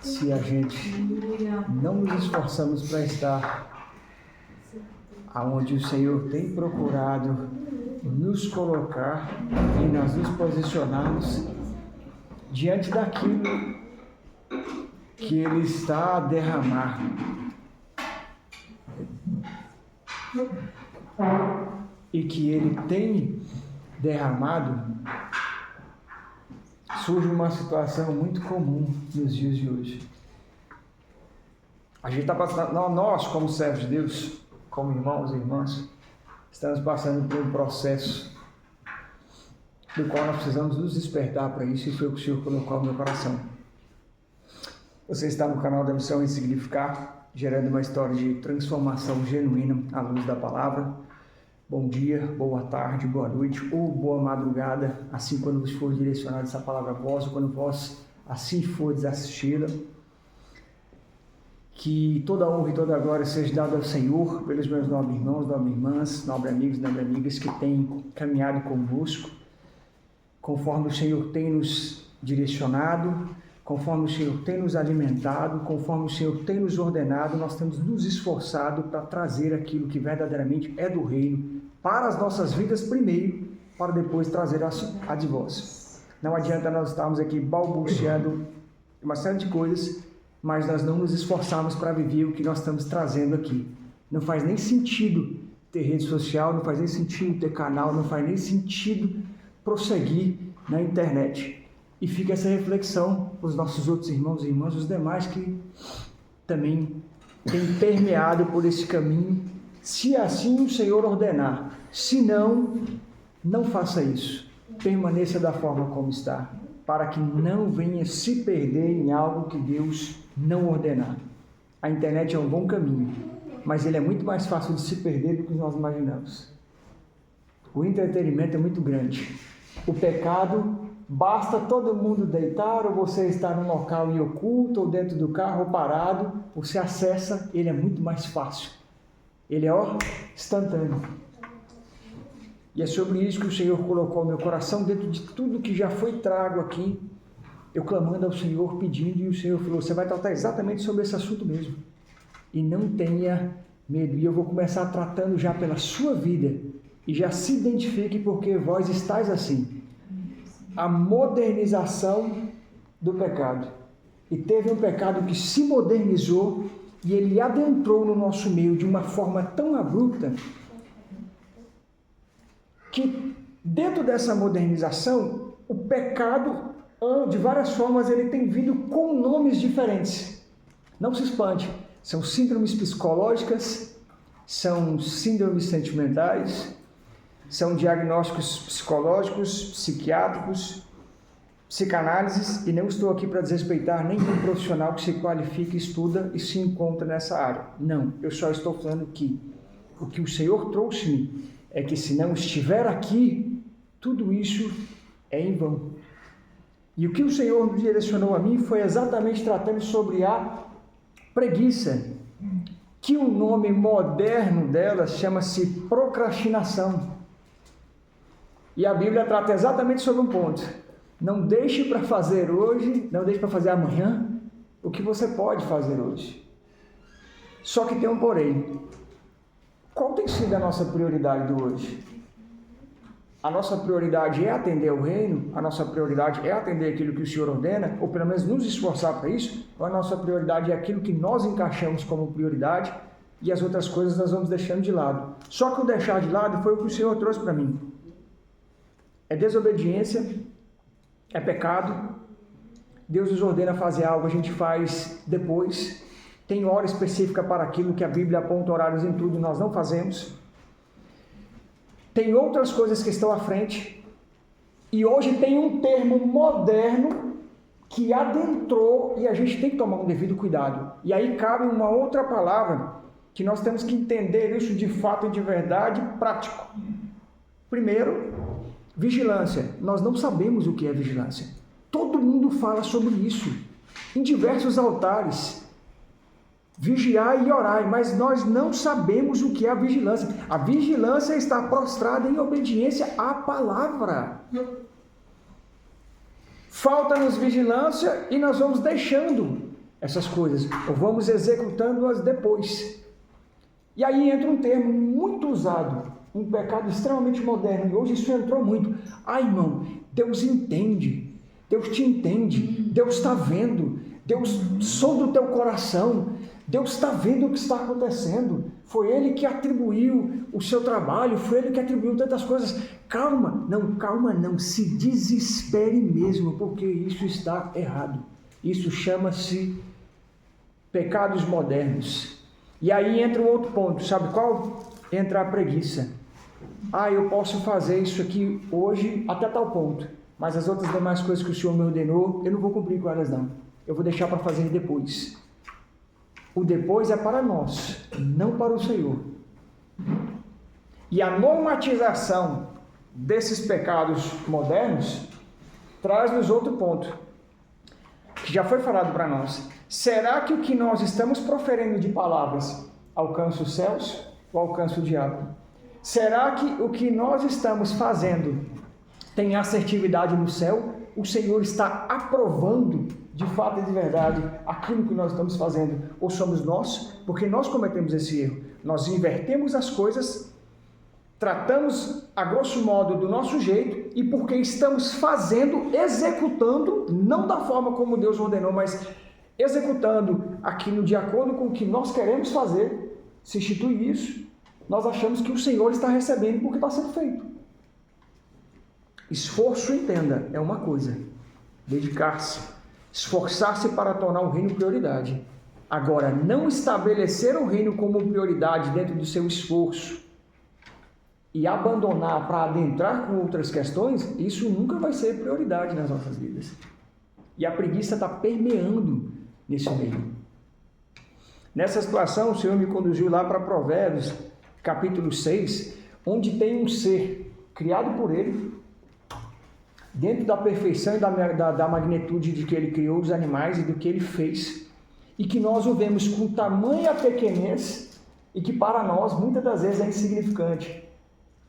se a gente não nos esforçamos para estar aonde o Senhor tem procurado nos colocar e nós nos posicionarmos diante daquilo que Ele está a derramar. E que Ele tem derramado, surge uma situação muito comum nos dias de hoje. A gente está passando, nós como servos de Deus, como irmãos e irmãs, estamos passando por um processo do qual nós precisamos nos despertar para isso, e foi o que o Senhor colocou no meu coração. Você está no canal da Missão Ressignificar, gerando uma história de transformação genuína à luz da palavra. Bom dia, boa tarde, boa noite ou boa madrugada, assim quando vos for direcionada essa palavra a vós, ou quando vós assim fordes assisti-la. Que toda honra e toda glória seja dada ao Senhor pelos meus nobres irmãos, nobres irmãs, nobres amigos, nobres amigas que têm caminhado conosco, conforme o Senhor tem nos direcionado, conforme o Senhor tem nos alimentado, conforme o Senhor tem nos ordenado, nós temos nos esforçado para trazer aquilo que verdadeiramente é do reino para as nossas vidas primeiro, para depois trazer a de vós. Não adianta nós estarmos aqui balbuciando uma série de coisas, mas nós não nos esforçarmos para viver o que nós estamos trazendo aqui. Não faz nem sentido ter rede social, não faz nem sentido ter canal, não faz nem sentido prosseguir na internet. E fica essa reflexão para os nossos outros irmãos e irmãs, os demais que também têm permeado por esse caminho, se assim o Senhor ordenar. Se não, não faça isso. Permaneça da forma como está, para que não venha se perder em algo que Deus não ordenar. A internet é um bom caminho, mas ele é muito mais fácil de se perder do que nós imaginamos. O entretenimento é muito grande. O pecado, basta todo mundo deitar, ou você estar num local em oculto, ou dentro do carro, ou parado, você acessa, ele é muito mais fácil. Ele é instantâneo. E é sobre isso que o Senhor colocou no meu coração, dentro de tudo que já foi trago aqui, eu clamando ao Senhor, pedindo, e o Senhor falou, você vai tratar exatamente sobre esse assunto mesmo. E não tenha medo. E eu vou começar tratando já pela sua vida, e já se identifique porque vós estáis assim. A modernização do pecado. E teve um pecado que se modernizou e ele adentrou no nosso meio de uma forma tão abrupta que dentro dessa modernização o pecado, de várias formas, ele tem vindo com nomes diferentes. Não se espante, são síndromes psicológicas, são síndromes sentimentais, são diagnósticos psicológicos, psiquiátricos, psicanálises, e não estou aqui para desrespeitar nenhum profissional que se qualifica, estuda e se encontra nessa área. Não, eu só estou falando que o que o Senhor trouxe-me é que se não estiver aqui, tudo isso é em vão. E o que o Senhor me direcionou a mim foi exatamente tratando sobre a preguiça, que o nome moderno dela chama-se procrastinação. E a Bíblia trata exatamente sobre um ponto. Não deixe para fazer hoje, não deixe para fazer amanhã o que você pode fazer hoje. Só que tem um porém. Qual tem sido a nossa prioridade do hoje? A nossa prioridade é atender ao reino? A nossa prioridade é atender aquilo que o Senhor ordena? Ou pelo menos nos esforçar para isso? Ou a nossa prioridade é aquilo que nós encaixamos como prioridade e as outras coisas nós vamos deixando de lado? Só que o deixar de lado foi o que o Senhor trouxe para mim. É desobediência, é pecado. Deus nos ordena fazer algo, a gente faz depois. Tem hora específica para aquilo que a Bíblia aponta horários em tudo, nós não fazemos. Tem outras coisas que estão à frente. E hoje tem um termo moderno que adentrou e a gente tem que tomar um devido cuidado. E aí cabe uma outra palavra que nós temos que entender isso de fato e de verdade prático. Primeiro, vigilância. Nós não sabemos o que é vigilância. Todo mundo fala sobre isso em diversos altares. Vigiai e orai, mas nós não sabemos o que é a vigilância. A vigilância está prostrada em obediência à palavra. Falta-nos vigilância e nós vamos deixando essas coisas, ou vamos executando-as depois. E aí entra um termo muito usado, um pecado extremamente moderno, e hoje isso entrou muito. Irmão, Deus entende, Deus te entende, Deus está vendo, Deus sonda o teu coração, Deus está vendo o que está acontecendo, foi Ele que atribuiu o seu trabalho, foi Ele que atribuiu tantas coisas. Calma não, se desespere mesmo, porque isso está errado. Isso chama-se pecados modernos. E aí entra um outro ponto, sabe qual? Entra a preguiça. Eu posso fazer isso aqui hoje até tal ponto, mas as outras demais coisas que o Senhor me ordenou, eu não vou cumprir com elas não. Eu vou deixar para fazer depois. O depois é para nós, não para o Senhor. E a normatização desses pecados modernos traz-nos outro ponto, que já foi falado para nós. Será que o que nós estamos proferindo de palavras alcança os céus ou alcança o diabo? Será que o que nós estamos fazendo tem assertividade no céu? O Senhor está aprovando de fato e de verdade aquilo que nós estamos fazendo? Ou somos nós? Porque nós cometemos esse erro. Nós invertemos as coisas, tratamos a grosso modo do nosso jeito, e porque estamos fazendo, executando, não da forma como Deus ordenou, mas executando aquilo de acordo com o que nós queremos fazer, se institui isso, nós achamos que o Senhor está recebendo porque está sendo feito. Esforço, entenda, é uma coisa. Dedicar-se, esforçar-se para tornar o reino prioridade. Agora, não estabelecer o reino como prioridade dentro do seu esforço e abandonar para adentrar com outras questões, isso nunca vai ser prioridade nas nossas vidas. E a preguiça está permeando nesse meio. Nessa situação, o Senhor me conduziu lá para Provérbios, capítulo 6, onde tem um ser criado por Ele, dentro da perfeição e da magnitude de que Ele criou os animais e do que Ele fez, e que nós o vemos com tamanha pequenez e que para nós muitas das vezes é insignificante.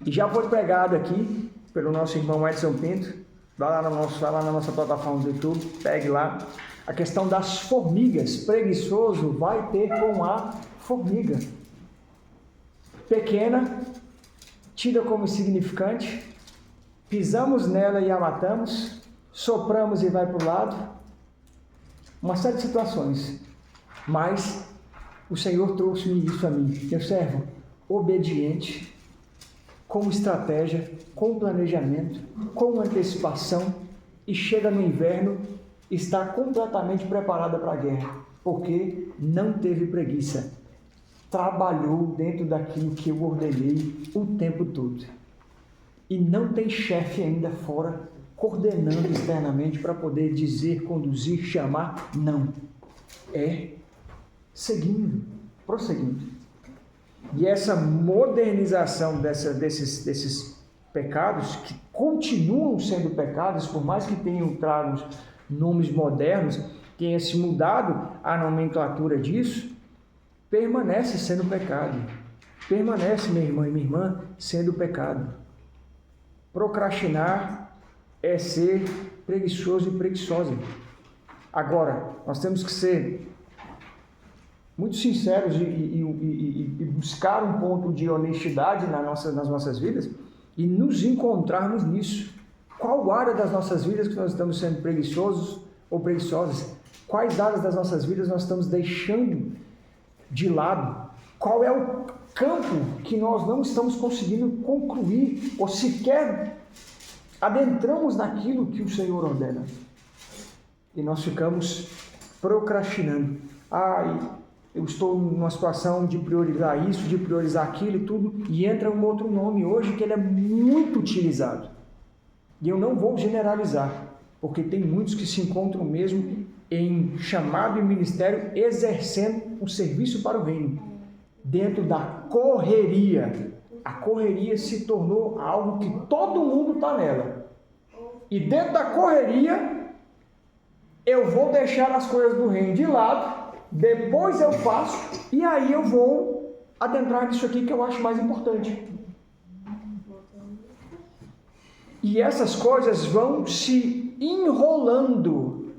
E já foi pregado aqui pelo nosso irmão Edson Pinto, vai lá na nossa plataforma do YouTube, pegue lá, a questão das formigas. Preguiçoso vai ter com a formiga. Pequena, tida como insignificante, pisamos nela e a matamos, sopramos e vai para o lado, uma série de situações. Mas o Senhor trouxe isso a mim, meu servo, obediente, com estratégia, com planejamento, com antecipação, e chega no inverno, está completamente preparada para a guerra, porque não teve preguiça, trabalhou dentro daquilo que eu ordenei o tempo todo. E não tem chefe ainda fora, coordenando externamente para poder dizer, conduzir, chamar, não. É seguindo, prosseguindo. E essa modernização desses pecados, que continuam sendo pecados, por mais que tenham trago nomes modernos, tenha se mudado a nomenclatura disso, permanece sendo pecado. Permanece, meu irmão e minha irmã, sendo pecado. Procrastinar é ser preguiçoso e preguiçosa. Agora, nós temos que ser muito sinceros e buscar um ponto de honestidade nas nossas vidas e nos encontrarmos nisso. Qual área das nossas vidas que nós estamos sendo preguiçosos ou preguiçosas? Quais áreas das nossas vidas nós estamos deixando de lado? Qual é o campo que nós não estamos conseguindo concluir ou sequer adentramos naquilo que o Senhor ordena? E nós ficamos procrastinando. Eu estou numa situação de priorizar isso, de priorizar aquilo e tudo, e entra um outro nome hoje que ele é muito utilizado. E eu não vou generalizar, porque tem muitos que se encontram mesmo em chamado e ministério, exercendo um serviço para o reino, dentro da correria. A correria se tornou algo que todo mundo está nela. E dentro da correria, eu vou deixar as coisas do reino de lado, depois eu faço, e aí eu vou adentrar nisso aqui que eu acho mais importante. E essas coisas vão se enrolando.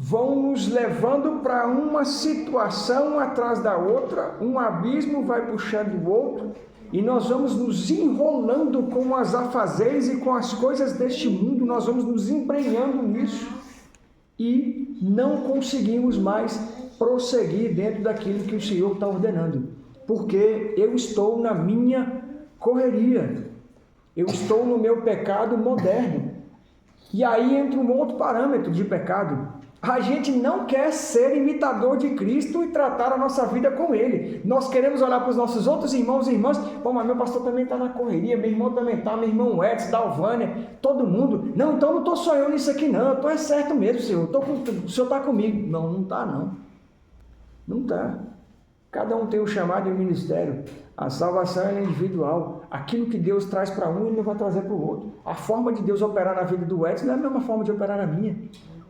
vão nos levando para uma situação atrás da outra, um abismo vai puxando o outro, e nós vamos nos enrolando com as afazeres e com as coisas deste mundo, nós vamos nos embrenhando nisso, e não conseguimos mais prosseguir dentro daquilo que o Senhor está ordenando, porque eu estou na minha correria, eu estou no meu pecado moderno. E aí entra um outro parâmetro de pecado. A gente não quer ser imitador de Cristo e tratar a nossa vida com Ele. Nós queremos olhar para os nossos outros irmãos e irmãs. Pô, mas meu pastor também está na correria, meu irmão também está, meu irmão Edson, Dalvânia, todo mundo. Não, então não estou só eu nisso aqui não, eu estou certo mesmo, Senhor. O Senhor está comigo. Não, não está não. Não está. Cada um tem um chamado e um ministério. A salvação é individual. Aquilo que Deus traz para um, Ele não vai trazer para o outro. A forma de Deus operar na vida do Edson não é a mesma forma de operar na minha.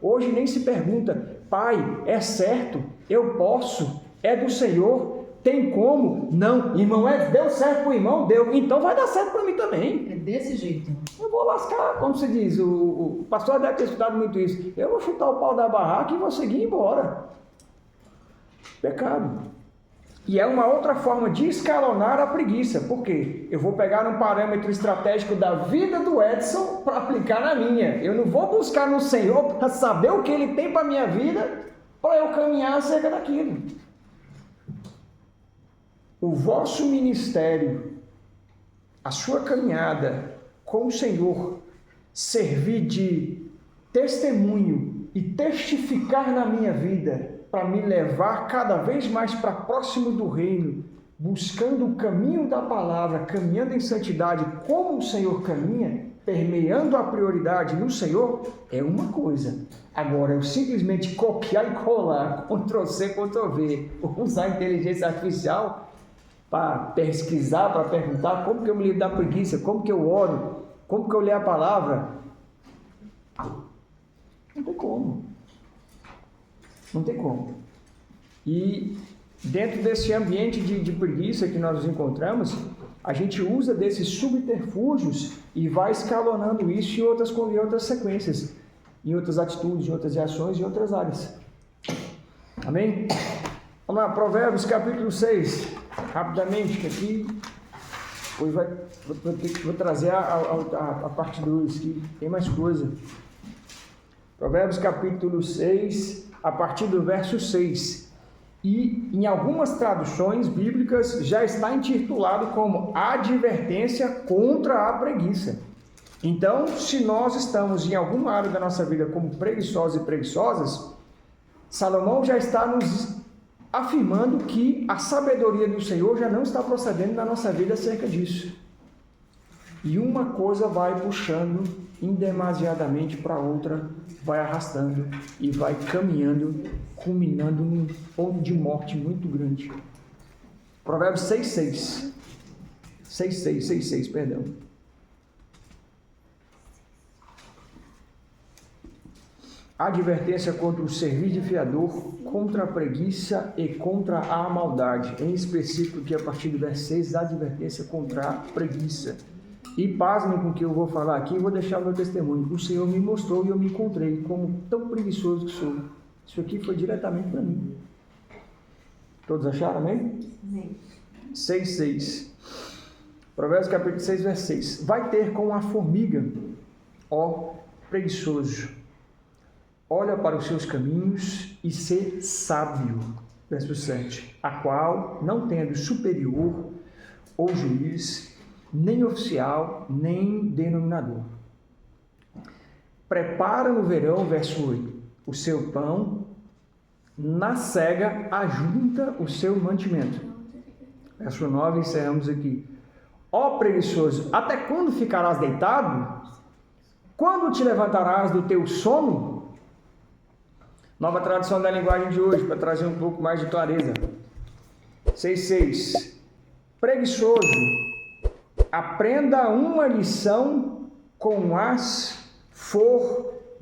Hoje nem se pergunta, pai, é certo, eu posso, é do Senhor, tem como? Não, irmão, deu certo para o irmão? Deu, então vai dar certo para mim também. É desse jeito. Eu vou lascar, como se diz, o pastor deve ter estudado muito isso, eu vou chutar o pau da barraca e vou seguir embora. Pecado. E é uma outra forma de escalonar a preguiça. Por quê? Eu vou pegar um parâmetro estratégico da vida do Edson para aplicar na minha. Eu não vou buscar no Senhor para saber o que Ele tem para a minha vida, para eu caminhar acerca daquilo. O vosso ministério, a sua caminhada com o Senhor, servir de testemunho e testificar na minha vida, para me levar cada vez mais para próximo do reino, buscando o caminho da palavra, caminhando em santidade como o Senhor caminha, permeando a prioridade no Senhor, é uma coisa. Agora, eu simplesmente copiar e colar, Ctrl+C, Ctrl+V, usar a inteligência artificial para pesquisar, para perguntar como que eu me livro da preguiça, como que eu oro, como que eu leio a palavra, não tem como. Não tem como. E dentro desse ambiente de preguiça que nós nos encontramos, a gente usa desses subterfúgios e vai escalonando isso em outras sequências, em outras atitudes, em outras ações, em outras áreas. Amém? Vamos lá, Provérbios capítulo 6, rapidamente, que aqui vou trazer a parte 2, que tem mais coisa. Provérbios capítulo 6, a partir do verso 6, e em algumas traduções bíblicas já está intitulado como advertência contra a preguiça. Então, se nós estamos em alguma área da nossa vida como preguiçosos e preguiçosas, Salomão já está nos afirmando que a sabedoria do Senhor já não está procedendo na nossa vida acerca disso. E uma coisa vai puxando indemasiadamente para outra, vai arrastando e vai caminhando, culminando num ponto de morte muito grande. Provérbios 6:6. 6:6, perdão. Advertência contra o servir de fiador, contra a preguiça e contra a maldade. Em específico, que a partir do verso 6, advertência contra a preguiça. E pasmem com o que eu vou falar aqui, vou deixar o meu testemunho. O Senhor me mostrou e eu me encontrei como tão preguiçoso que sou. Isso aqui foi diretamente para mim. Todos acharam, amém? Amém. 6:6. Provérbios capítulo 6, verso 6. Vai ter com a formiga, ó preguiçoso. Olha para os seus caminhos e ser sábio. Verso 7. A qual, não tendo superior ou juiz, nem oficial, nem denominador. Prepara no verão, verso 8, o seu pão, na cega ajunta o seu mantimento. Verso 9, encerramos aqui. Ó preguiçoso, até quando ficarás deitado? Quando te levantarás do teu sono? Nova tradução da linguagem de hoje, para trazer um pouco mais de clareza. 6:6. Preguiçoso, aprenda uma lição com as formigas.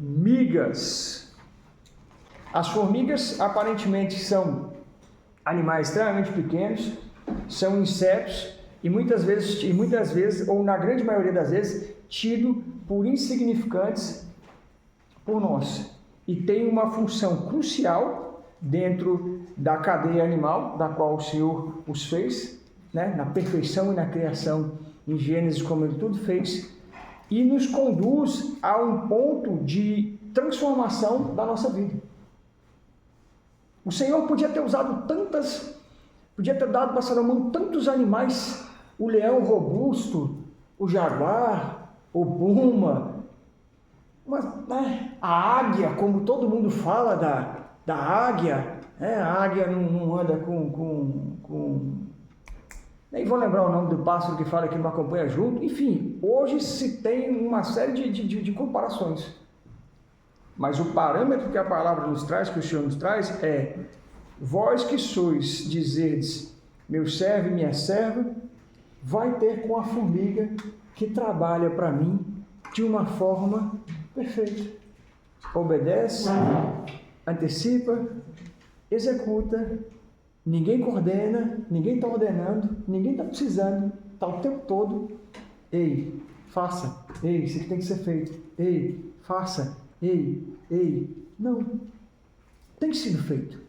As formigas aparentemente são animais extremamente pequenos, são insetos e muitas vezes, ou na grande maioria das vezes, tido por insignificantes por nós. e tem uma função crucial dentro da cadeia animal, da qual o Senhor os fez, né? Na perfeição e na criação, em Gênesis, como Ele tudo fez, e nos conduz a um ponto de transformação da nossa vida. O Senhor podia ter usado podia ter dado para Salomão tantos animais, o leão robusto, o jaguar, o puma, mas a águia, como todo mundo fala da águia, a águia não anda com... Nem vou lembrar o nome do pássaro que fala que não acompanha junto. Enfim, hoje se tem uma série de comparações. Mas o parâmetro que a palavra nos traz, que o Senhor nos traz, é: vós que sois, dizerdes, meu servo e minha serva, vai ter com a formiga que trabalha para mim de uma forma perfeita. Obedece, antecipa, executa, ninguém coordena, ninguém está ordenando, ninguém está precisando, está o tempo todo. Ei, faça. Ei, isso aqui tem que ser feito. Ei, faça. Ei. Não. Tem sido feito.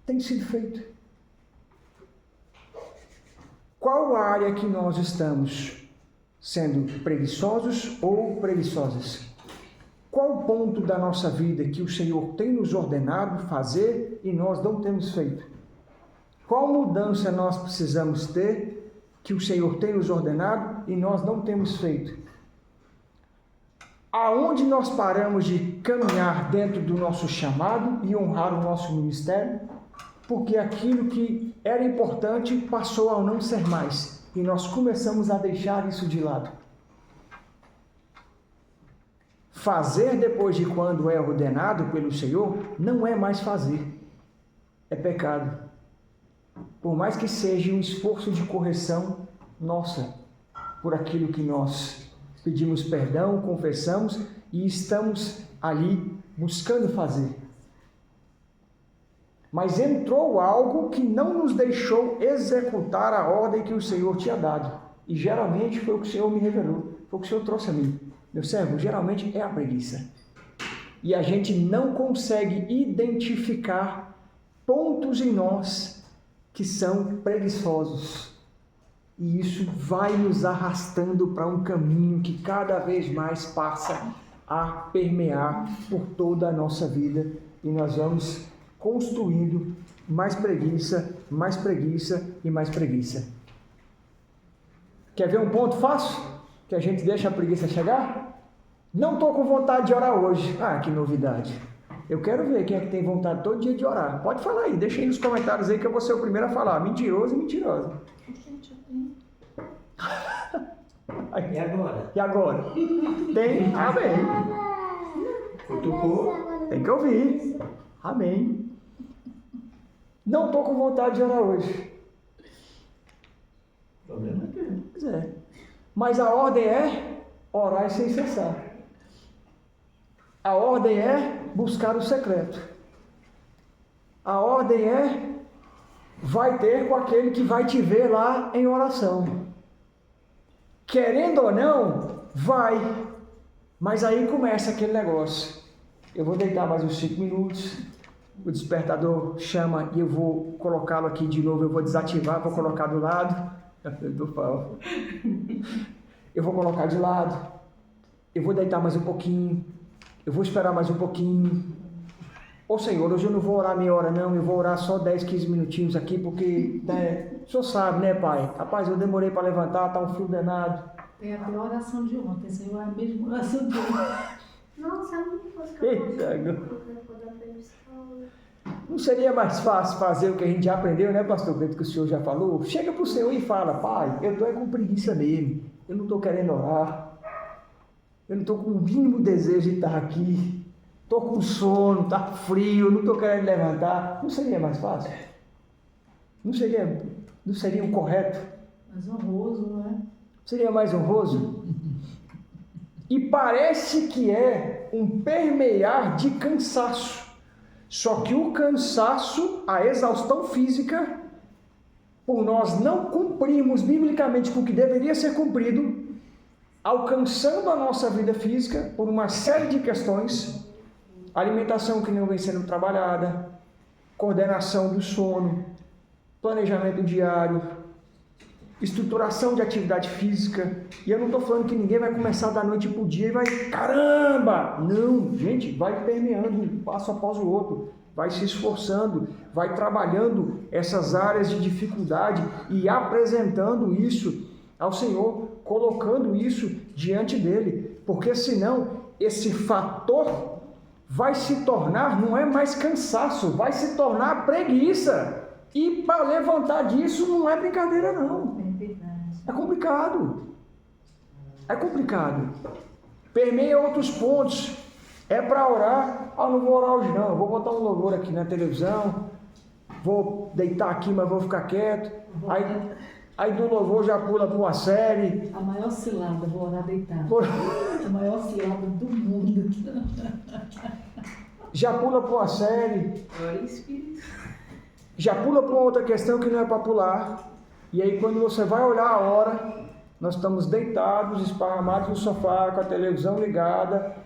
Tem sido feito. Qual área que nós estamos sendo preguiçosos ou preguiçosas? Qual ponto da nossa vida que o Senhor tem nos ordenado fazer e nós não temos feito? Qual mudança nós precisamos ter que o Senhor tem nos ordenado e nós não temos feito? Aonde nós paramos de caminhar dentro do nosso chamado e honrar o nosso ministério? Porque aquilo que era importante passou a não ser mais e nós começamos a deixar isso de lado. Fazer depois de quando é ordenado pelo Senhor não é mais fazer, é pecado. Por mais que seja um esforço de correção nossa, por aquilo que nós pedimos perdão, confessamos e estamos ali buscando fazer. Mas entrou algo que não nos deixou executar a ordem que o Senhor tinha dado. E geralmente foi o que o Senhor me revelou, foi o que o Senhor trouxe a mim. Meu servo, geralmente é a preguiça. E a gente não consegue identificar pontos em nós que são preguiçosos. E isso vai nos arrastando para um caminho que cada vez mais passa a permear por toda a nossa vida. E nós vamos construindo mais preguiça e mais preguiça. Quer ver um ponto fácil? Que a gente deixa a preguiça chegar? Não estou com vontade de orar hoje. Ah, que novidade. Eu quero ver quem é que tem vontade todo dia de orar. Pode falar aí, deixa aí nos comentários aí que eu vou ser o primeiro a falar. Mentiroso e mentirosa. E agora? E agora? Tem? Amém. Cutucou? Tem que ouvir. Amém. Não estou com vontade de orar hoje. O problema é teu. Pois é. Mas a ordem é orar sem cessar. A ordem é buscar o secreto. A ordem é vai ter com aquele que vai te ver lá em oração. Querendo ou não, vai. Mas aí começa aquele negócio. Eu vou deitar mais uns 5 minutos. O despertador chama e eu vou colocá-lo aqui de novo. Eu vou desativar, vou colocar do lado. Do pau. Eu vou colocar de lado. Eu vou deitar mais um pouquinho. Eu vou esperar mais um pouquinho. Ô Senhor, hoje eu não vou orar meia hora não. Eu vou orar só 10, 15 minutinhos aqui. Porque, né, o Senhor sabe, né, Pai? Rapaz, eu demorei para levantar. Tá um frio danado. Tem até a oração de ontem. Senhor, é a mesma oração de ontem. Não, sabe o que fosse que eu Não seria mais fácil fazer o que a gente já aprendeu, né, pastor Pedro, que o senhor já falou? Chega para o Senhor e fala: Pai, eu estou com preguiça mesmo, eu não estou querendo orar, eu não estou com o mínimo desejo de estar aqui, estou com sono, está frio, não estou querendo levantar. Não seria mais fácil? Não seria o correto? Mais honroso, não é? Seria mais honroso? E parece que é um permear de cansaço. Só que o cansaço, a exaustão física, por nós não cumprirmos biblicamente com o que deveria ser cumprido, alcançando a nossa vida física por uma série de questões, alimentação que não vem sendo trabalhada, coordenação do sono, planejamento diário, estruturação de atividade física. E eu não estou falando que ninguém vai começar da noite para o dia e vai, caramba! Não, gente, vai permeando um passo após o outro, vai se esforçando, vai trabalhando essas áreas de dificuldade e apresentando isso ao Senhor, colocando isso diante dele, porque senão esse fator vai se tornar, não é mais cansaço, vai se tornar preguiça. E para levantar disso não é brincadeira não. É complicado. É complicado. Permeia outros pontos. É para orar. Ah, não vou orar hoje não. Eu vou botar um louvor aqui na televisão. Vou deitar aqui, mas vou ficar quieto. Aí do louvor já pula para uma série. A maior cilada, vou orar deitado. A maior cilada do mundo. Já pula para uma série. Glória ao Espírito. Já pula para outra questão que não é para pular. E aí quando você vai olhar a hora, nós estamos deitados, esparramados no sofá, com a televisão ligada,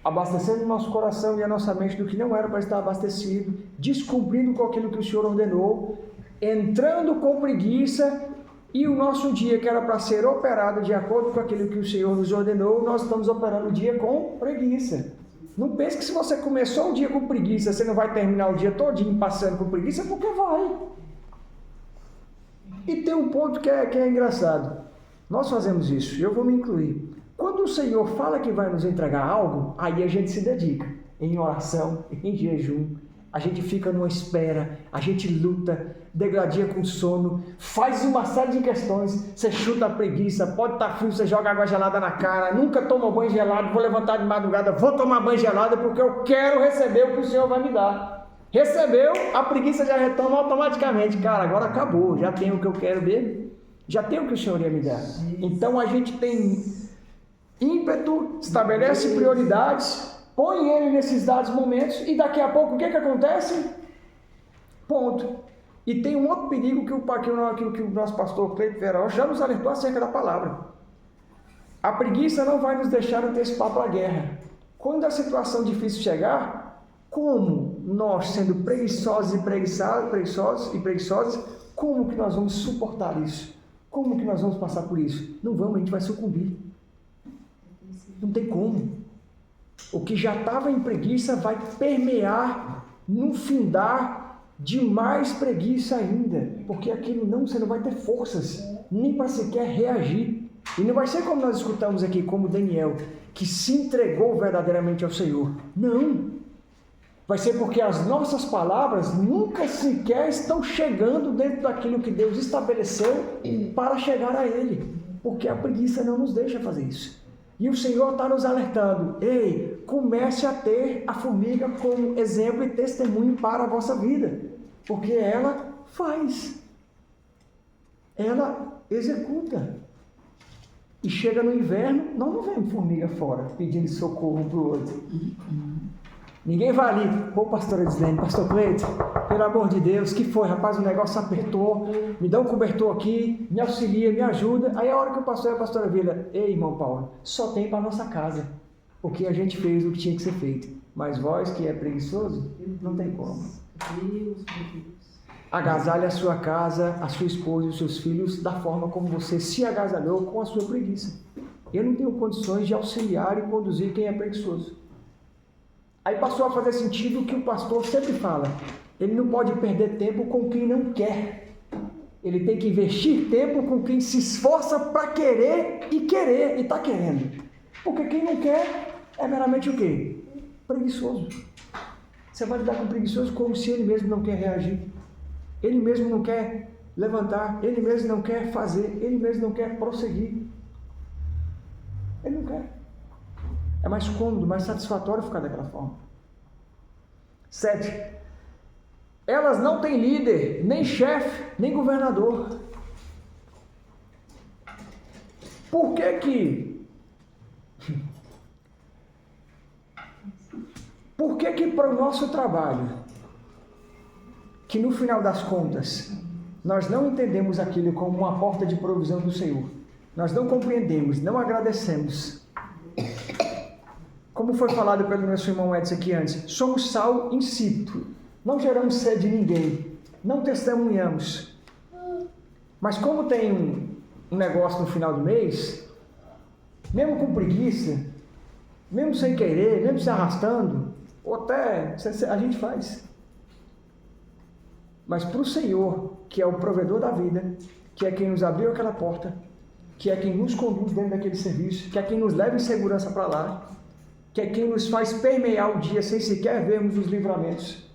abastecendo o nosso coração e a nossa mente do que não era para estar abastecido, descumprindo com aquilo que o Senhor ordenou, entrando com preguiça, e o nosso dia que era para ser operado de acordo com aquilo que o Senhor nos ordenou, nós estamos operando o dia com preguiça. Não pense que se você começou o dia com preguiça, você não vai terminar o dia todinho passando com preguiça, porque vai. E tem um ponto que é engraçado. Nós fazemos isso, eu vou me incluir. Quando o Senhor fala que vai nos entregar algo, aí a gente se dedica em oração, em jejum. A gente fica numa espera, a gente luta, degradia com sono, faz uma série de questões. Você chuta a preguiça, pode estar frio, você joga água gelada na cara, nunca toma banho gelado, vou levantar de madrugada, vou tomar banho gelado porque eu quero receber o que o Senhor vai me dar. Recebeu, a preguiça já retoma automaticamente. Cara, agora acabou, já tenho o que eu quero mesmo, já tenho o que o Senhor ia me dar. Então a gente tem ímpeto, estabelece prioridades, põe ele nesses dados momentos e daqui a pouco o que acontece? Ponto. E tem um outro perigo que o nosso pastor Cleito Verão já nos alertou acerca da palavra. A preguiça não vai nos deixar antecipar para a guerra. Quando a situação difícil chegar, como nós, sendo preguiçosos e preguiçosas, como que nós vamos suportar isso? Como que nós vamos passar por isso? Não vamos, a gente vai sucumbir. Não tem como. O que já estava em preguiça vai permear no findar de mais preguiça ainda, porque aquilo você não vai ter forças nem para sequer reagir. E não vai ser como nós escutamos aqui, como Daniel, que se entregou verdadeiramente ao Senhor. Não. Vai ser porque as nossas palavras nunca sequer estão chegando dentro daquilo que Deus estabeleceu para chegar a Ele, porque a preguiça não nos deixa fazer isso. E o Senhor está nos alertando: ei, comece a ter a formiga como exemplo e testemunho para a vossa vida, porque ela faz, ela executa. E chega no inverno, nós não vemos formiga fora pedindo socorro um para o outro. Ninguém vai ali, pô, pastora Dislene, pastor Cleito, pelo amor de Deus, que foi, rapaz, o negócio apertou, me dá um cobertor aqui, me auxilia, me ajuda. Aí a hora que o pastor e a pastora vira: ei, irmão Paulo, só tem para nossa casa, porque a gente fez o que tinha que ser feito, mas vós que é preguiçoso, não tem como. Agasalhe a sua casa, a sua esposa e os seus filhos da forma como você se agasalhou com a sua preguiça. Eu não tenho condições de auxiliar e conduzir quem é preguiçoso. Aí passou a fazer sentido o que o pastor sempre fala: ele não pode perder tempo com quem não quer, ele tem que investir tempo com quem se esforça para querer e está querendo, porque quem não quer é meramente o quê? Preguiçoso. Você vai lidar com o preguiçoso como se ele mesmo não quer reagir, ele mesmo não quer levantar, ele mesmo não quer fazer, ele mesmo não quer prosseguir, ele não quer. É mais cômodo, mais satisfatório ficar daquela forma. 7. Elas não têm líder, nem chefe, nem governador. Por que para o nosso trabalho, que no final das contas, nós não entendemos aquilo como uma porta de provisão do Senhor, nós não compreendemos, não agradecemos, Como foi falado pelo nosso irmão Edson aqui antes, somos sal insípido. Não geramos sede de ninguém. Não testemunhamos. Mas como tem um negócio no final do mês, mesmo com preguiça, mesmo sem querer, mesmo se arrastando, ou até a gente faz. Mas para o Senhor, que é o provedor da vida, que é quem nos abriu aquela porta, que é quem nos conduz dentro daquele serviço, que é quem nos leva em segurança para lá, que é quem nos faz permear o dia sem sequer vermos os livramentos,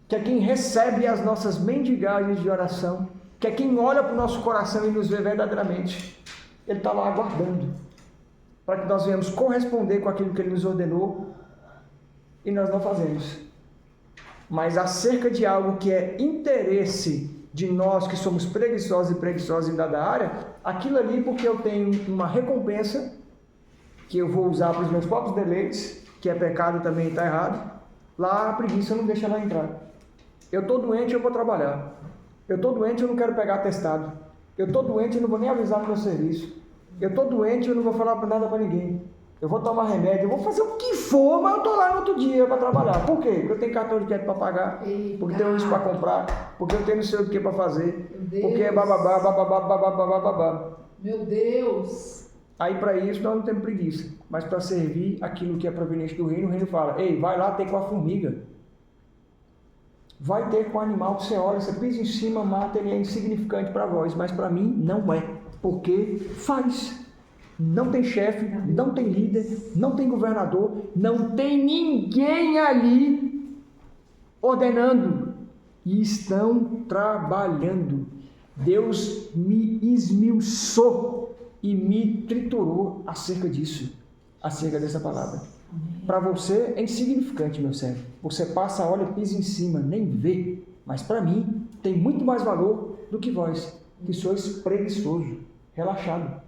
que é quem recebe as nossas mendigagens de oração, que é quem olha para o nosso coração e nos vê verdadeiramente. Ele está lá aguardando, para que nós venhamos corresponder com aquilo que Ele nos ordenou, e nós não fazemos. Mas acerca de algo que é interesse de nós que somos preguiçosos e preguiçosos em dada área, aquilo ali porque eu tenho uma recompensa que eu vou usar para os meus próprios deleites, que é pecado também, está errado, lá a preguiça não deixa ela entrar. Eu estou doente, eu vou trabalhar. Eu estou doente, eu não quero pegar atestado. Eu estou doente, eu não vou nem avisar no meu serviço. Eu estou doente, eu não vou falar nada para ninguém. Eu vou tomar remédio, eu vou fazer o que for, mas eu estou lá no outro dia para trabalhar. Por quê? Porque eu tenho cartão de crédito para pagar, porque eu tenho isso para comprar, porque eu tenho não sei o que para fazer, porque é bababá, bababá, bababá, bababá. Meu Deus! Aí para isso nós não temos preguiça, mas para servir aquilo que é proveniente do reino, o reino fala, ei, vai lá ter com a formiga. Vai ter com o animal que você olha, você pisa em cima, mata, ele é insignificante para vós, mas para mim não é, porque faz. Não tem chefe, não tem líder, não tem governador, não tem ninguém ali ordenando. E estão trabalhando. Deus me esmiuçou e me triturou acerca disso, acerca dessa palavra. Para você é insignificante, meu servo. Você passa, olha, pisa em cima, nem vê. Mas para mim tem muito mais valor do que vós, que sois preguiçoso, relaxado.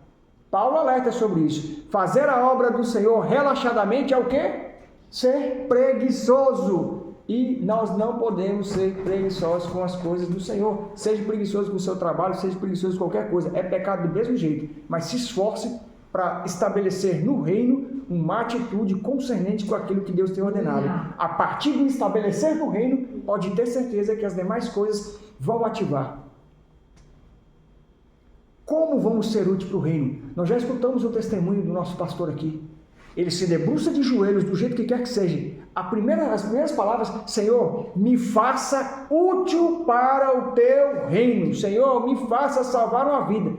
Paulo alerta sobre isso. Fazer a obra do Senhor relaxadamente é o quê? Ser preguiçoso. E nós não podemos ser preguiçosos com as coisas do Senhor. Seja preguiçoso com o seu trabalho, seja preguiçoso com qualquer coisa. É pecado do mesmo jeito. Mas se esforce para estabelecer no reino uma atitude concernente com aquilo que Deus tem ordenado. A partir do estabelecer do reino, pode ter certeza que as demais coisas vão ativar. Como vamos ser úteis para o reino? Nós já escutamos o testemunho do nosso pastor aqui. Ele se debruça de joelhos, do jeito que quer que seja. As primeiras palavras, Senhor, me faça útil para o teu reino. Senhor, me faça salvar uma vida.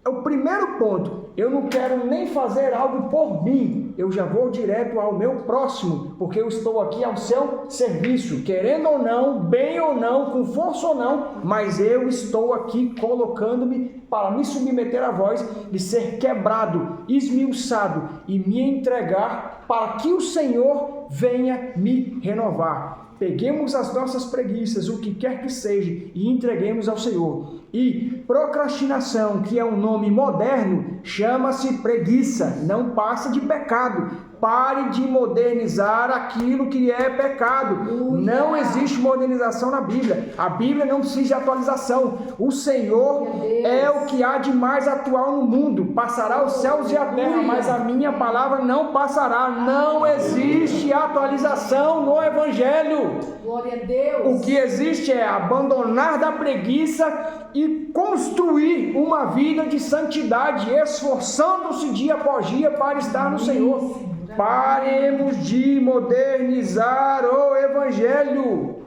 É o primeiro ponto. Eu não quero nem fazer algo por mim. Eu já vou direto ao meu próximo, porque eu estou aqui ao seu serviço, querendo ou não, bem ou não, com força ou não, mas eu estou aqui colocando-me para me submeter a vós e ser quebrado, esmiuçado e me entregar para que o Senhor venha me renovar. Peguemos as nossas preguiças, o que quer que seja, e entreguemos ao Senhor. E procrastinação, que é um nome moderno, chama-se preguiça, não passa de pecado. Pare de modernizar aquilo que é pecado. Não existe modernização na Bíblia. A Bíblia não precisa de atualização. O Senhor é o que há de mais atual no mundo. Passará os céus e a terra, mas a minha palavra não passará. Não existe atualização no Evangelho. Glória a Deus. O que existe é abandonar da preguiça e construir uma vida de santidade, esforçando-se dia após dia para estar no Senhor. Paremos de modernizar o Evangelho.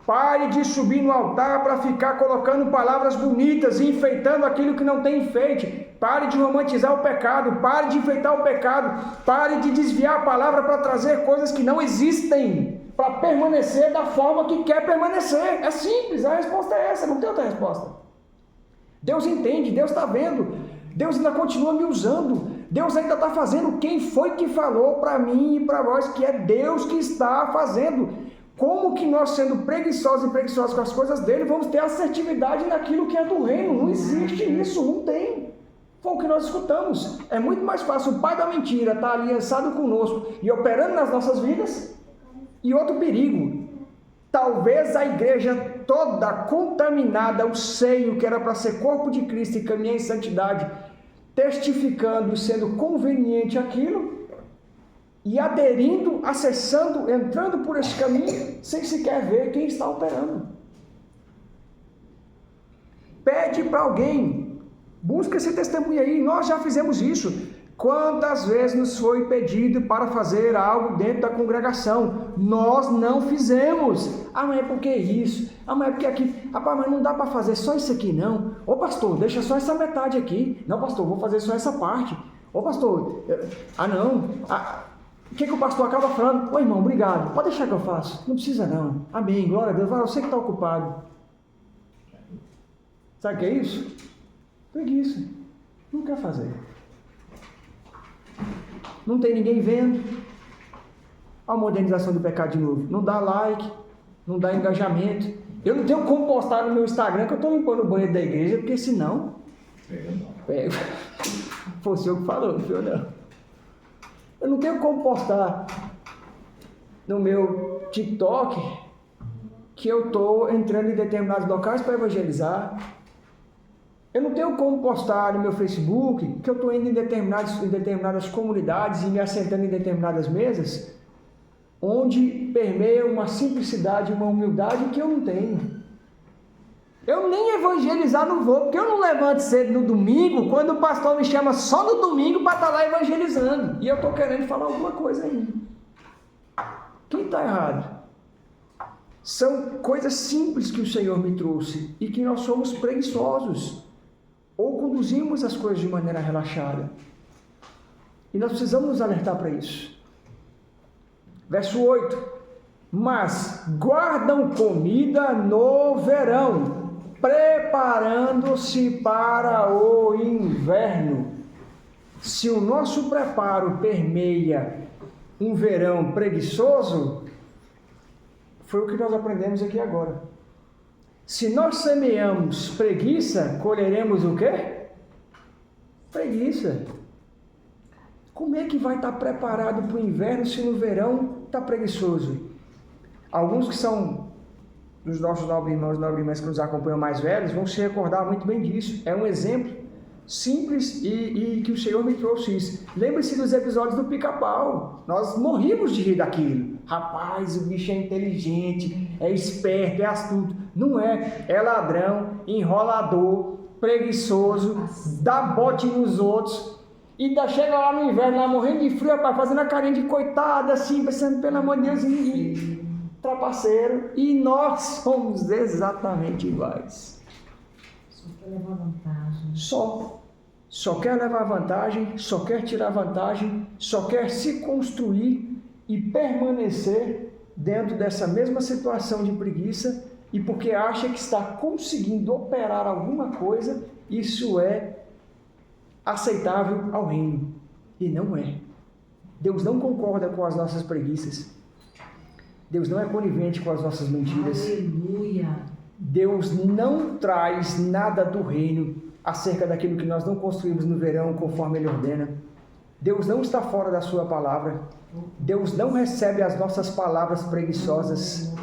Pare de subir no altar para ficar colocando palavras bonitas e enfeitando aquilo que não tem enfeite. Pare de romantizar o pecado. Pare de enfeitar o pecado. Pare de desviar a palavra para trazer coisas que não existem, para permanecer da forma que quer permanecer. É simples, a resposta é essa, não tem outra resposta. Deus entende, Deus está vendo, Deus ainda continua me usando, Deus ainda está fazendo. Quem foi que falou para mim e para vós que é Deus que está fazendo? Como que nós, sendo preguiçosos e preguiçosos com as coisas dele, vamos ter assertividade naquilo que é do reino? Não existe isso, não tem. Foi o que nós escutamos. É muito mais fácil o pai da mentira estar aliançado conosco e operando nas nossas vidas. E outro perigo, talvez a igreja toda contaminada, o seio que era para ser corpo de Cristo e caminhar em santidade, testificando e sendo conveniente aquilo, e aderindo, acessando, entrando por esse caminho, sem sequer ver quem está operando. Pede para alguém, busca esse testemunho aí, nós já fizemos isso. Quantas vezes nos foi pedido para fazer algo dentro da congregação? Nós não fizemos. Ah, mas é porque isso? Ah, mas é porque aqui? Rapaz, mas não dá para fazer só isso aqui não. Ô pastor, deixa só essa metade aqui. Não, pastor, vou fazer só essa parte. Ô pastor, não. O que o pastor acaba falando? Ô irmão, obrigado. Pode deixar que eu faço. Não precisa não. Amém, glória a Deus. Vai, você que está ocupado. Sabe o que é isso? Preguiça. Não quer fazer. Não tem ninguém vendo. A modernização do pecado de novo. Não dá like, não dá engajamento. Eu não tenho como postar no meu Instagram que eu estou limpando o banheiro da igreja, porque senão... Pega. Foi o senhor que falou, não foi eu não. Eu não tenho como postar no meu TikTok que eu estou entrando em determinados locais para evangelizar. Eu não tenho como postar no meu Facebook que eu estou indo em determinadas comunidades e me assentando em determinadas mesas onde permeia uma simplicidade e uma humildade que eu não tenho. Eu nem evangelizar não vou, porque eu não levanto cedo no domingo quando o pastor me chama só no domingo para estar lá evangelizando. E eu estou querendo falar alguma coisa ainda. Quem está errado? São coisas simples que o Senhor me trouxe e que nós somos preguiçosos. Ou conduzimos as coisas de maneira relaxada. E nós precisamos nos alertar para isso. Verso 8. Mas guardam comida no verão, preparando-se para o inverno. Se o nosso preparo permeia um verão preguiçoso, foi o que nós aprendemos aqui agora. Se nós semeamos preguiça, colheremos o quê? Preguiça. Como é que vai estar preparado para o inverno se no verão está preguiçoso? Alguns que são dos nossos nobres irmãos e nobres irmãs que nos acompanham mais velhos vão se recordar muito bem disso. É um exemplo simples e que o Senhor me trouxe isso. Lembre-se dos episódios do Pica-Pau. Nós morrimos de rir daquilo. Rapaz, o bicho é inteligente, é esperto, é astuto. Não é. É ladrão, enrolador, preguiçoso, dá bote nos outros. E ainda chega lá no inverno, lá morrendo de frio, rapaz, fazendo a carinha de coitada, assim, pensando, pelo amor de Deus, e trapaceiro. E nós somos exatamente iguais. Só quer levar vantagem. Só quer levar vantagem, só quer tirar vantagem, só quer se construir e permanecer dentro dessa mesma situação de preguiça e porque acha que está conseguindo operar alguma coisa, isso é aceitável ao reino. E não é. Deus não concorda com as nossas preguiças. Deus não é conivente com as nossas mentiras. Aleluia. Deus não traz nada do reino acerca daquilo que nós não construímos no verão conforme Ele ordena. Deus não está fora da sua palavra. Deus não recebe as nossas palavras preguiçosas.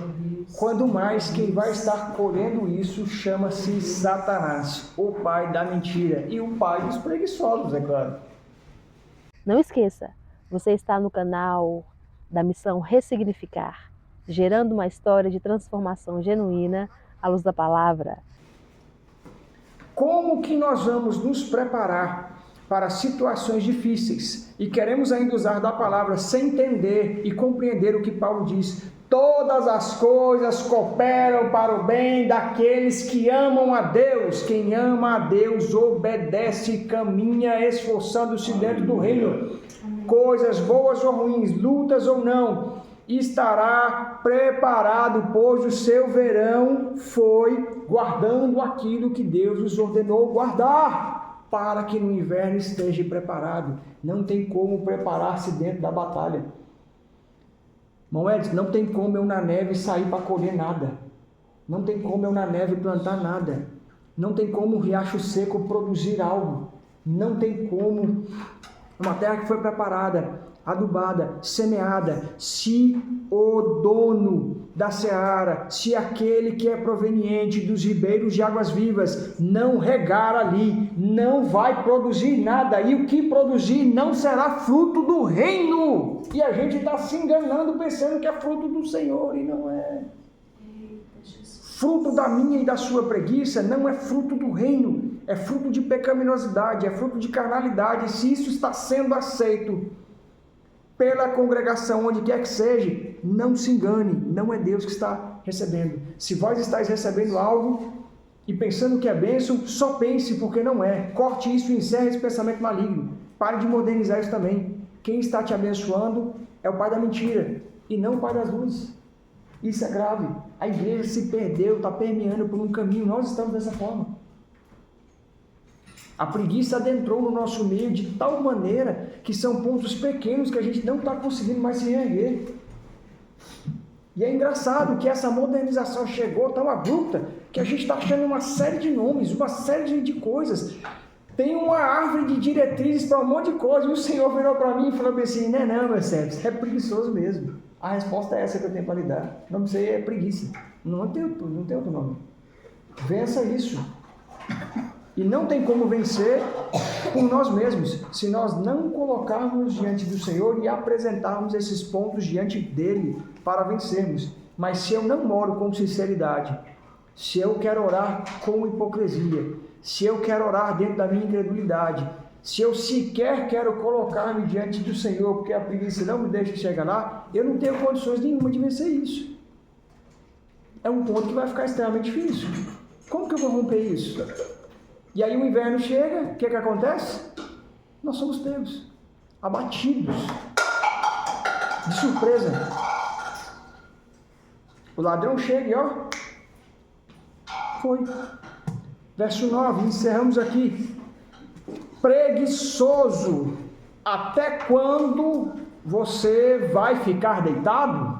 Quando mais, quem vai estar colhendo isso chama-se Satanás, o pai da mentira e o pai dos preguiçosos, é claro. Não esqueça, você está no canal da Missão Ressignificar, gerando uma história de transformação genuína à luz da palavra. Como que nós vamos nos preparar para situações difíceis e queremos ainda usar da palavra sem entender e compreender o que Paulo diz? Todas as coisas cooperam para o bem daqueles que amam a Deus. Quem ama a Deus obedece e caminha esforçando-se dentro do reino. Coisas boas ou ruins, lutas ou não, estará preparado, pois o seu verão foi guardando aquilo que Deus os ordenou guardar, para que no inverno esteja preparado. Não tem como preparar-se dentro da batalha. Irmão Edson, não tem como eu na neve sair para colher nada. Não tem como eu na neve plantar nada. Não tem como um riacho seco produzir algo. Não tem como uma terra que foi preparada. adubada, semeada, se o dono da seara, se aquele que é proveniente dos ribeiros de águas vivas não regar ali, não vai produzir nada, e o que produzir não será fruto do reino. E a gente está se enganando pensando que é fruto do Senhor, e não é. Fruto da minha e da sua preguiça não é fruto do reino, é fruto de pecaminosidade, é fruto de carnalidade. Se isso está sendo aceito pela congregação, onde quer que seja, não se engane, não é Deus que está recebendo. Se vós estáis recebendo algo e pensando que é bênção, só pense, porque não é. Corte isso e encerre esse pensamento maligno. Pare de modernizar isso também. Quem está te abençoando é o pai da mentira e não o pai das luzes. Isso é grave. A igreja se perdeu, está permeando por um caminho. Nós estamos dessa forma. A preguiça adentrou no nosso meio de tal maneira que são pontos pequenos que a gente não está conseguindo mais se reerguer. E é engraçado que essa modernização chegou tão abrupta que a gente está achando uma série de nomes, uma série de coisas. Tem uma árvore de diretrizes para um monte de coisa. E o Senhor virou para mim e falou assim: não, meu servo, você é preguiçoso mesmo. A resposta é essa que eu tenho para lhe dar. O nome disso aí é preguiça. Não tem outro nome. Vença isso. E não tem como vencer por nós mesmos, se nós não colocarmos diante do Senhor e apresentarmos esses pontos diante dele para vencermos. Mas se eu não moro com sinceridade, se eu quero orar com hipocrisia, se eu quero orar dentro da minha incredulidade, se eu sequer quero colocar-me diante do Senhor, porque a preguiça não me deixa chegar lá, eu não tenho condições nenhuma de vencer isso. É um ponto que vai ficar extremamente difícil. Como que eu vou romper isso? E aí o inverno chega, o que acontece? Nós somos pegos, abatidos, de surpresa. O ladrão chega e ó, foi. Verso 9, encerramos aqui. Preguiçoso, até quando você vai ficar deitado?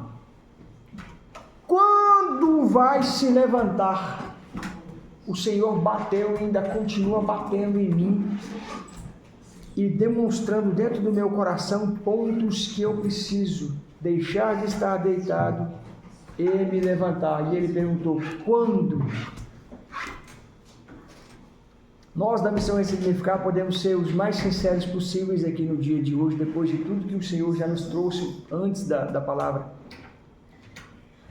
Quando vai se levantar? O Senhor bateu e ainda continua batendo em mim e demonstrando dentro do meu coração pontos que eu preciso deixar de estar deitado e me levantar. E ele perguntou: quando? Nós da Missão Ressignificar podemos ser os mais sinceros possíveis aqui no dia de hoje, depois de tudo que o Senhor já nos trouxe antes da palavra.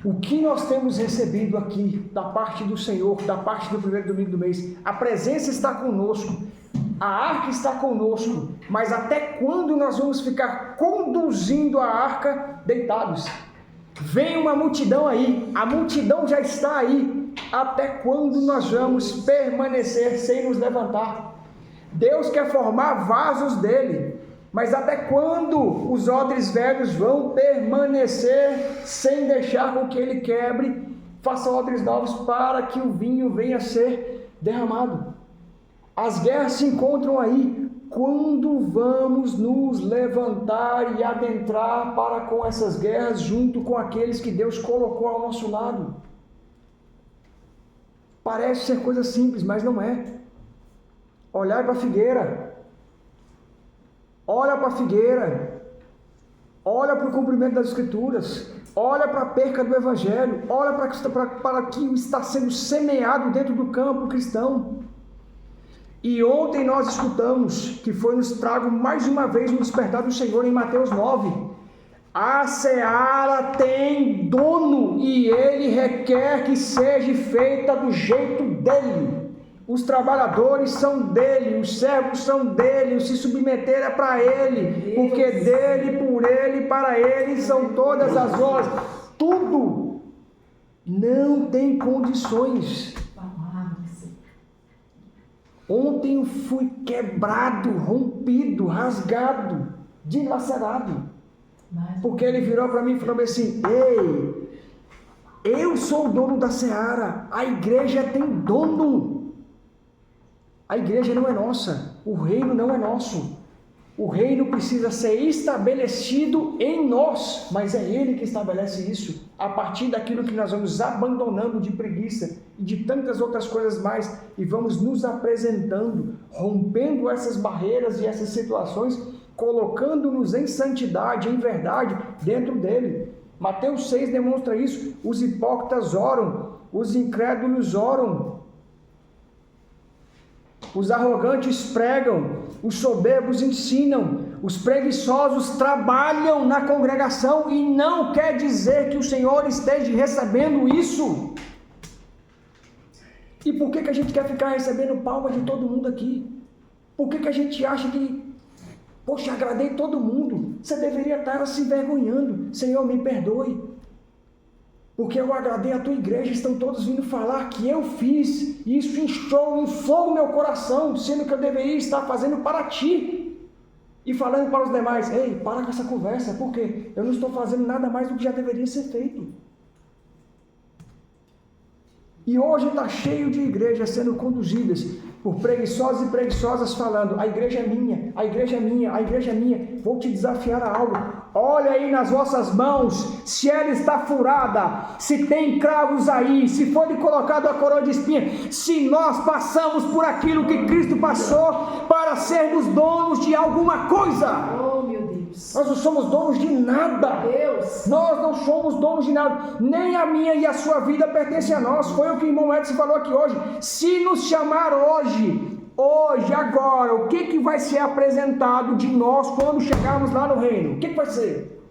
O que nós temos recebido aqui da parte do Senhor, da parte do primeiro domingo do mês? A presença está conosco, a arca está conosco, mas até quando nós vamos ficar conduzindo a arca deitados? Vem uma multidão aí, a multidão já está aí. Até quando nós vamos permanecer sem nos levantar? Deus quer formar vasos dele, mas até quando os odres velhos vão permanecer sem deixar com que ele quebre, faça odres novos para que o vinho venha a ser derramado? As guerras se encontram aí. Quando vamos nos levantar e adentrar para com essas guerras junto com aqueles que Deus colocou ao nosso lado? Parece ser coisa simples, mas não é. Olhar para a figueira. Olha para a figueira. Olha para o cumprimento das Escrituras. Olha para a perca do Evangelho. Olha para o que está sendo semeado dentro do campo cristão. E ontem nós escutamos que foi nos trago mais uma vez no despertar do Senhor em Mateus 9. A seara tem dono e ele requer que seja feita do jeito dele. Os trabalhadores são dele, os servos são dele, o se submeter é para ele, porque dele, por ele, para ele são todas as horas. Tudo não tem condições. Ontem eu fui quebrado, rompido, rasgado, dilacerado. Porque ele virou para mim e falou assim: ei, eu sou o dono da seara, a igreja tem dono. A igreja não é nossa, o reino não é nosso. O reino precisa ser estabelecido em nós, mas é ele que estabelece isso, a partir daquilo que nós vamos abandonando de preguiça e de tantas outras coisas mais, e vamos nos apresentando, rompendo essas barreiras e essas situações, colocando-nos em santidade, em verdade, dentro dele. Mateus 6 demonstra isso. Os hipócritas oram, os incrédulos oram, os arrogantes pregam, os soberbos ensinam, os preguiçosos trabalham na congregação, e não quer dizer que o Senhor esteja recebendo isso. E por que a gente quer ficar recebendo palma de todo mundo aqui? Por que a gente acha que, poxa, agradei todo mundo? Você deveria estar se envergonhando. Senhor, me perdoe, porque eu agradei a tua igreja, estão todos vindo falar que eu fiz, e isso inflou meu coração, sendo que eu deveria estar fazendo para ti. E falando para os demais, ei, para com essa conversa, porque eu não estou fazendo nada mais do que já deveria ser feito. E hoje está cheio de igrejas sendo conduzidas por preguiçosos e preguiçosas falando, a igreja é minha, a igreja é minha, a igreja é minha. Vou te desafiar a algo. Olha aí nas vossas mãos, se ela está furada, se tem cravos aí, se foi lhe colocado a coroa de espinha, se nós passamos por aquilo que Cristo passou para sermos donos de alguma coisa. Oh, meu Deus. Nós não somos donos de nada. Deus. Nós não somos donos de nada. Nem a minha e a sua vida pertence a nós. Foi o que o irmão Edson falou aqui hoje. Se nos chamar hoje, agora, o que vai ser apresentado de nós quando chegarmos lá no reino? O que vai ser?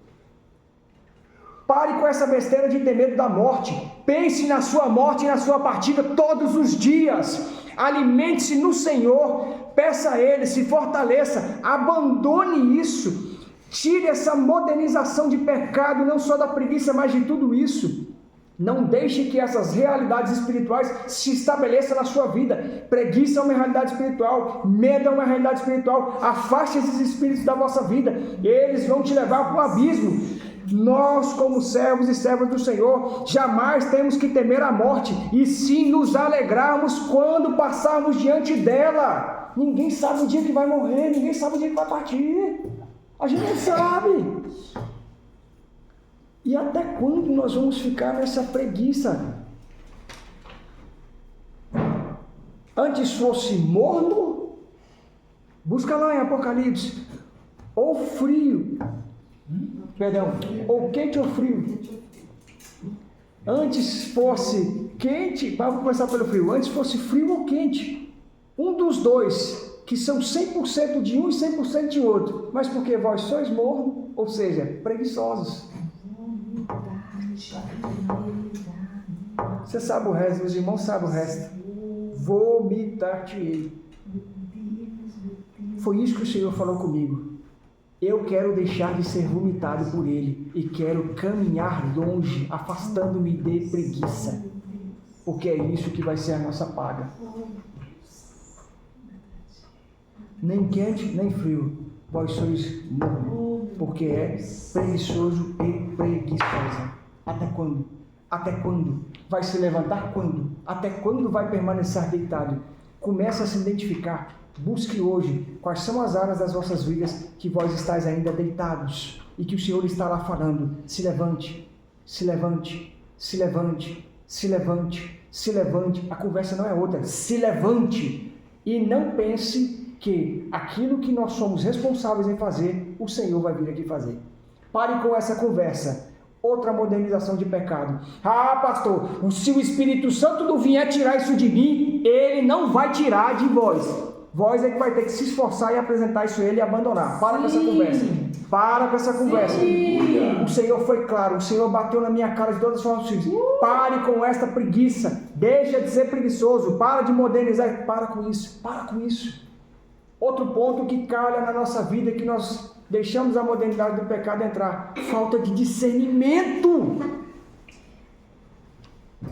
Pare com essa besteira de ter medo da morte. Pense na sua morte e na sua partida todos os dias. Alimente-se no Senhor, peça a Ele, se fortaleça, abandone isso. Tire essa modernização de pecado, não só da preguiça, mas de tudo isso. Não deixe que essas realidades espirituais se estabeleçam na sua vida. Preguiça é uma realidade espiritual, medo é uma realidade espiritual. Afaste esses espíritos da vossa vida, eles vão te levar para o abismo. Nós, como servos e servas do Senhor, jamais temos que temer a morte, e sim nos alegrarmos quando passarmos diante dela. Ninguém sabe o dia que vai morrer, ninguém sabe o dia que vai partir. A gente não sabe. E até quando nós vamos ficar nessa preguiça? Antes fosse morno, busca lá em Apocalipse, ou frio, ou quente ou frio. Antes fosse quente, vamos começar pelo frio, antes fosse frio ou quente, um dos dois, que são 100% de um e 100% de outro, mas porque vós sois morno, ou seja, preguiçosos. Você sabe o resto, os irmãos sabem o resto. Vomitar-te-ei. Foi isso que o Senhor falou comigo. Eu quero deixar de ser vomitado por Ele e quero caminhar longe, afastando-me de preguiça, porque é isso que vai ser a nossa paga. Nem quente, nem frio, vós sois morno, porque é preguiçoso e preguiçosa. Até quando? Até quando? Vai se levantar quando? Até quando vai permanecer deitado? Comece a se identificar. Busque hoje quais são as áreas das vossas vidas que vós estáis ainda deitados e que o Senhor está lá falando. Se levante, se levante, se levante, se levante, se levante. A conversa não é outra. Se levante e não pense que aquilo que nós somos responsáveis em fazer, o Senhor vai vir aqui fazer. Pare com essa conversa. Outra modernização de pecado. Ah, pastor, se o Espírito Santo não vier tirar isso de mim, ele não vai tirar de vós. Vós é que vai ter que se esforçar e apresentar isso a ele e abandonar. Para com essa conversa. Para com essa conversa. O Senhor foi claro, o Senhor bateu na minha cara de todas as formas possíveis. Pare com essa preguiça. Deixa de ser preguiçoso. Para de modernizar. Para com isso. Para com isso. Outro ponto que calha na nossa vida, que nós deixamos a modernidade do pecado entrar. Falta de discernimento.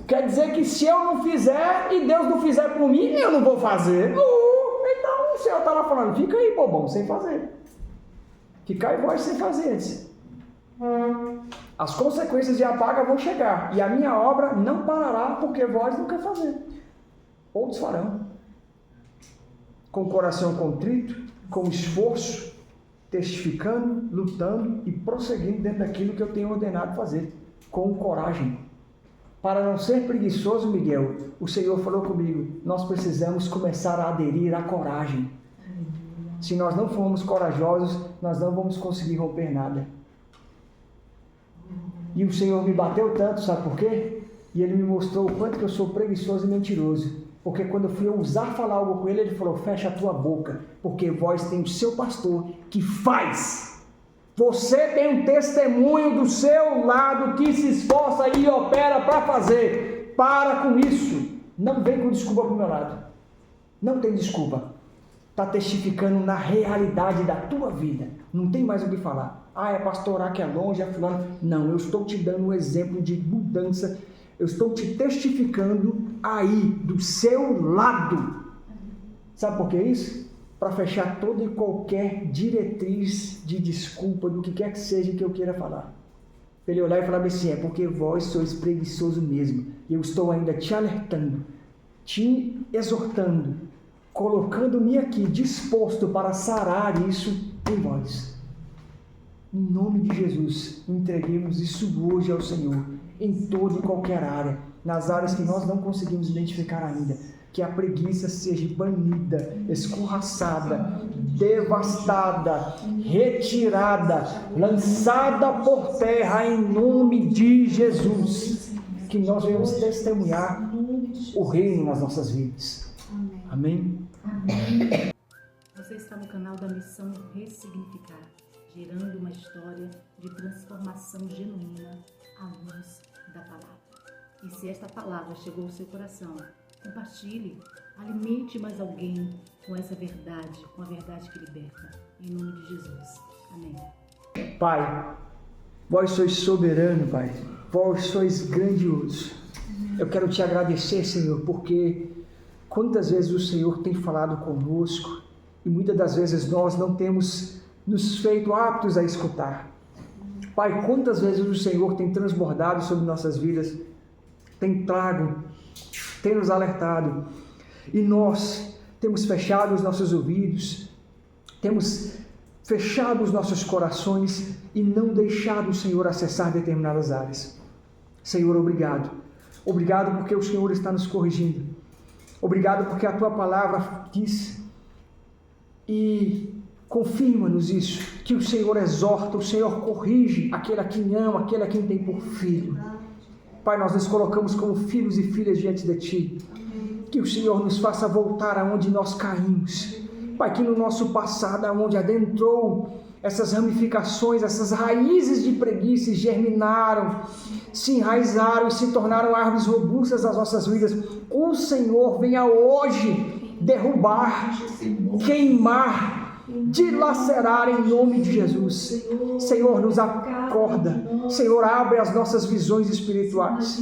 Quer dizer que se eu não fizer e Deus não fizer por mim, eu não vou fazer. Então o Senhor está lá falando, fica aí, bobão, sem fazer. Fica aí vós sem fazer. As consequências de apaga vão chegar. E a minha obra não parará porque vós não quer fazer. Outros farão. Com o coração contrito, com esforço, testificando, lutando e prosseguindo dentro daquilo que eu tenho ordenado fazer, com coragem. Para não ser preguiçoso, Miguel, o Senhor falou comigo, nós precisamos começar a aderir à coragem. Se nós não formos corajosos, nós não vamos conseguir romper nada. E o Senhor me bateu tanto, sabe por quê? E Ele me mostrou o quanto que eu sou preguiçoso e mentiroso. Porque quando eu fui ousar falar algo com Ele falou, fecha a tua boca, porque vós tem o seu pastor que faz. Você tem um testemunho do seu lado que se esforça e opera para fazer. Para com isso. Não vem com desculpa para o meu lado. Não tem desculpa. Está testificando na realidade da tua vida. Não tem mais o que falar. É pastorar que é longe, é fulano. Não, eu estou te dando um exemplo de mudança. Eu estou te testificando aí, do seu lado. Sabe por que isso? Para fechar toda e qualquer diretriz de desculpa, do que quer que seja que eu queira falar. Para ele olhar e falar assim, é porque vós sois preguiçoso mesmo. E eu estou ainda te alertando, te exortando, colocando-me aqui disposto para sarar isso em vós. Em nome de Jesus, entreguemos isso hoje ao Senhor, em toda e qualquer área, nas áreas que nós não conseguimos identificar ainda. Que a preguiça seja banida, escorraçada, devastada, retirada, lançada por terra em nome de Jesus. Que nós venhamos testemunhar o reino nas nossas vidas. Amém? Você está no canal da Missão Ressignificar, gerando uma história de transformação genuína à luz da palavra. E se esta palavra chegou ao seu coração, compartilhe, alimente mais alguém com essa verdade, com a verdade que liberta. Em nome de Jesus. Amém. Pai, vós sois soberano, Pai. Vós sois grandioso. Eu quero te agradecer, Senhor, porque quantas vezes o Senhor tem falado conosco e muitas das vezes nós não temos nos feito aptos a escutar. Pai, quantas vezes o Senhor tem transbordado sobre nossas vidas, tem trago, tem nos alertado, e nós temos fechado os nossos ouvidos, temos fechado os nossos corações e não deixado o Senhor acessar determinadas áreas. Senhor, obrigado. Obrigado porque o Senhor está nos corrigindo. Obrigado porque a Tua palavra diz e confirma-nos isso, que o Senhor exorta, o Senhor corrige aquele a quem ama, aquele a quem tem por filho. Pai, nós nos colocamos como filhos e filhas diante de Ti. Que o Senhor nos faça voltar aonde nós caímos. Pai, que no nosso passado, aonde adentrou essas ramificações, essas raízes de preguiça germinaram, se enraizaram e se tornaram árvores robustas das nossas vidas. O Senhor venha hoje derrubar, queimar, dilacerar em nome de Jesus. Senhor, nos acorda. Senhor, abre as nossas visões espirituais.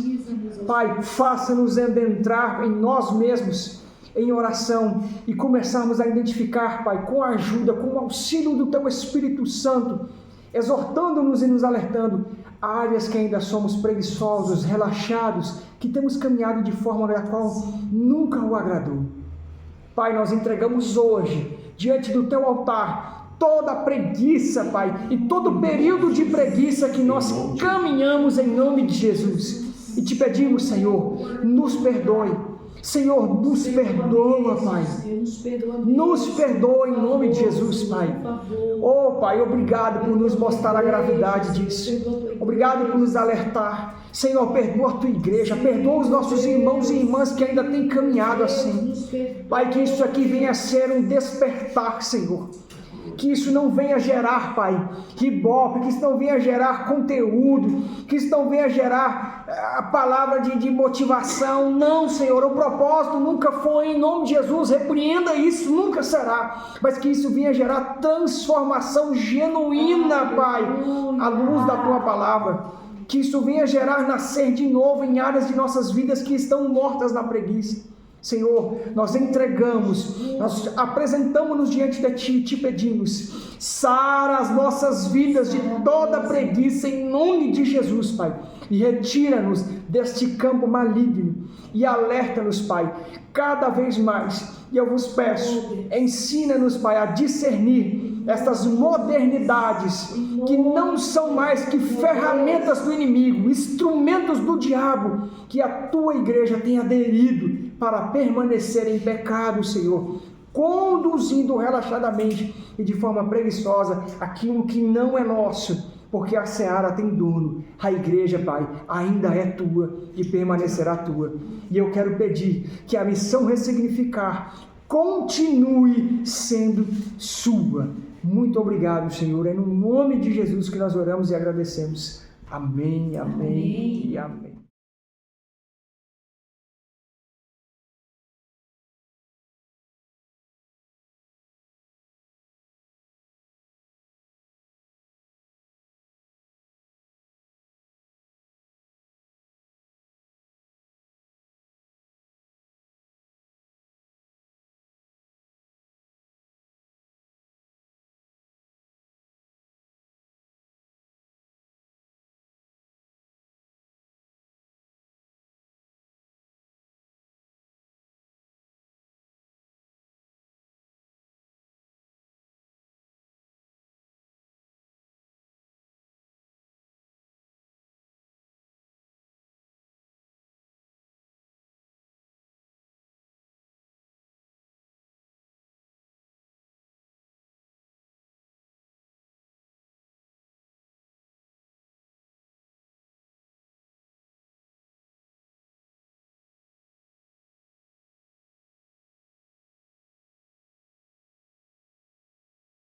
Pai, faça-nos adentrar em nós mesmos, em oração, e começarmos a identificar, Pai, com a ajuda, com o auxílio do Teu Espírito Santo, exortando-nos e nos alertando, áreas que ainda somos preguiçosos, relaxados, que temos caminhado de forma da qual nunca o agradou. Pai, nós entregamos hoje, diante do Teu altar, toda a preguiça, Pai, e todo o período de preguiça que nós caminhamos em nome de Jesus. E te pedimos, Senhor, nos perdoe. Senhor, nos perdoa, Pai. Nos perdoa em nome de Jesus, Pai. Oh, Pai, obrigado por nos mostrar a gravidade disso. Obrigado por nos alertar. Senhor, perdoa a Tua igreja, perdoa os nossos irmãos e irmãs que ainda têm caminhado assim. Pai, que isso aqui venha a ser um despertar, Senhor. Que isso não venha gerar, Pai, ibope, que isso não venha gerar conteúdo, que isso não venha gerar a palavra de motivação. Não, Senhor, o propósito nunca foi, em nome de Jesus, repreenda isso, nunca será. Mas que isso venha gerar transformação genuína, Pai, à luz da Tua palavra. Que isso venha gerar nascer de novo em áreas de nossas vidas que estão mortas na preguiça. Senhor, nós entregamos, nós apresentamos-nos diante de Ti e Te pedimos, sara as nossas vidas de toda preguiça em nome de Jesus, Pai, e retira-nos deste campo maligno e alerta-nos, Pai, cada vez mais. E eu vos peço, ensina-nos, Pai, a discernir estas modernidades que não são mais que ferramentas do inimigo, instrumentos do diabo, que a tua igreja tem aderido para permanecer em pecado, Senhor, conduzindo relaxadamente e de forma preguiçosa aquilo que não é nosso, porque a seara tem dono, a igreja, Pai, ainda é tua e permanecerá tua. E eu quero pedir que a missão Ressignificar continue sendo sua. Muito obrigado, Senhor. É no nome de Jesus que nós oramos e agradecemos. Amém, amém e amém.